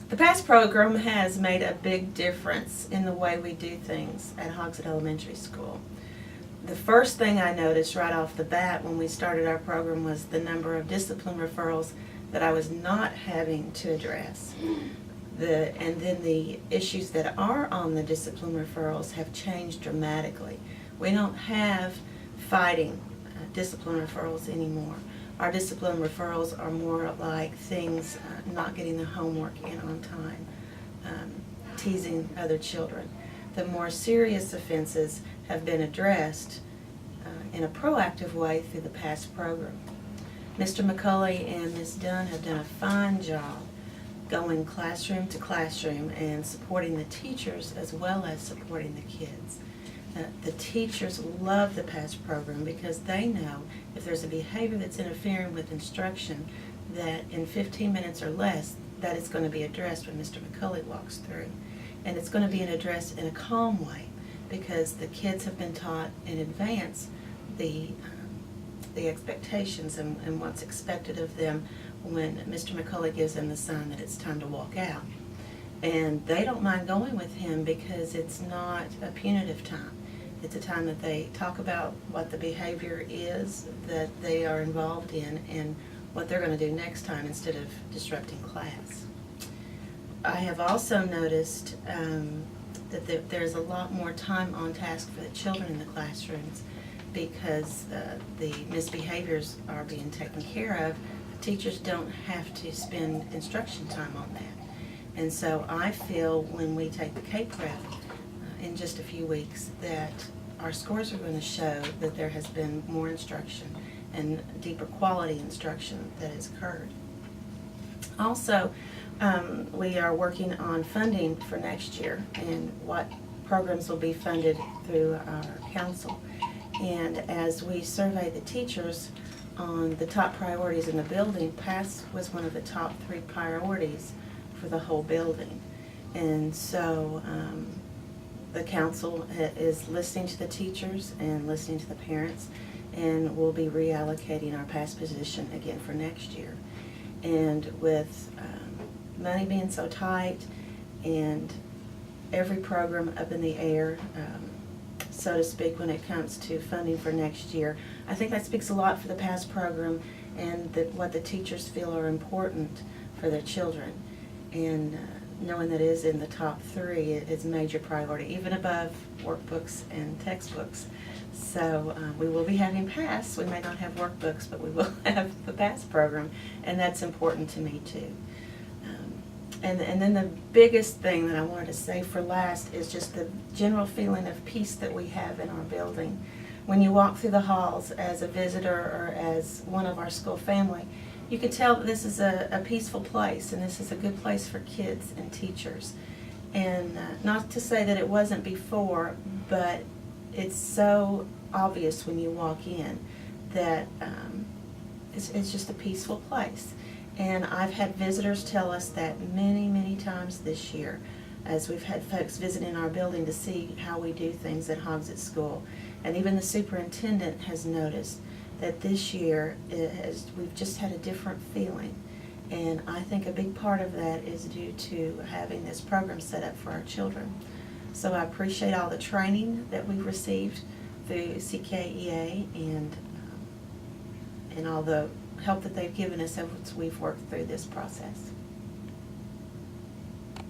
The PASS program has made a big difference in the way we do things at Hogsett Elementary School. The first thing I noticed right off the bat when we started our program was the number of discipline referrals that I was not having to address. And then the issues that are on the discipline referrals have changed dramatically. We don't have fighting discipline referrals anymore. Our discipline referrals are more like things not getting the homework in on time, teasing other children. The more serious offenses have been addressed in a proactive way through the PASS program. Mr. McCulley and Ms. Dunn have done a fine job going classroom to classroom and supporting the teachers as well as supporting the kids. The teachers love the PASS program because they know if there's a behavior that's interfering with instruction, that in 15 minutes or less, that is going to be addressed when Mr. McCulley walks through. And it's going to be addressed in a calm way because the kids have been taught in advance the expectations and what's expected of them when Mr. McCulley gives them the sign that it's time to walk out. And they don't mind going with him because it's not a punitive time. It's a time that they talk about what the behavior is that they are involved in and what they're going to do next time instead of disrupting class. I have also noticed that there's a lot more time on task for the children in the classrooms because the misbehaviors are being taken care of. Teachers don't have to spend instruction time on that. And so I feel when we take the K-Prep in just a few weeks that our scores are going to show that there has been more instruction and deeper quality instruction that has occurred. Also, we are working on funding for next year and what programs will be funded through our council. And as we survey the teachers on the top priorities in the building, PASS was one of the top 3 priorities for the whole building. And so the council is listening to the teachers and listening to the parents, and we'll be reallocating our PASS position again for next year. And with money being so tight and every program up in the air, so to speak, when it comes to funding for next year, I think that speaks a lot for the PASS program and what the teachers feel are important for their children. And knowing that it is in the top 3, it is a major priority, even above workbooks and textbooks. So we will be having PASS. We may not have workbooks, but we will have the PASS program, and that's important to me too. And then the biggest thing that I wanted to say for last is just the general feeling of peace that we have in our building. When you walk through the halls as a visitor or as one of our school family, you can tell that this is a peaceful place and this is a good place for kids and teachers. And not to say that it wasn't before, but it's so obvious when you walk in that it's just a peaceful place. And I've had visitors tell us that many, many times this year as we've had folks visiting our building to see how we do things at Hogsett School. And even the superintendent has noticed that this year we've just had a different feeling. And I think a big part of that is due to having this program set up for our children. So I appreciate all the training that we've received through CKEA and all the help that they've given us as we've worked through this process.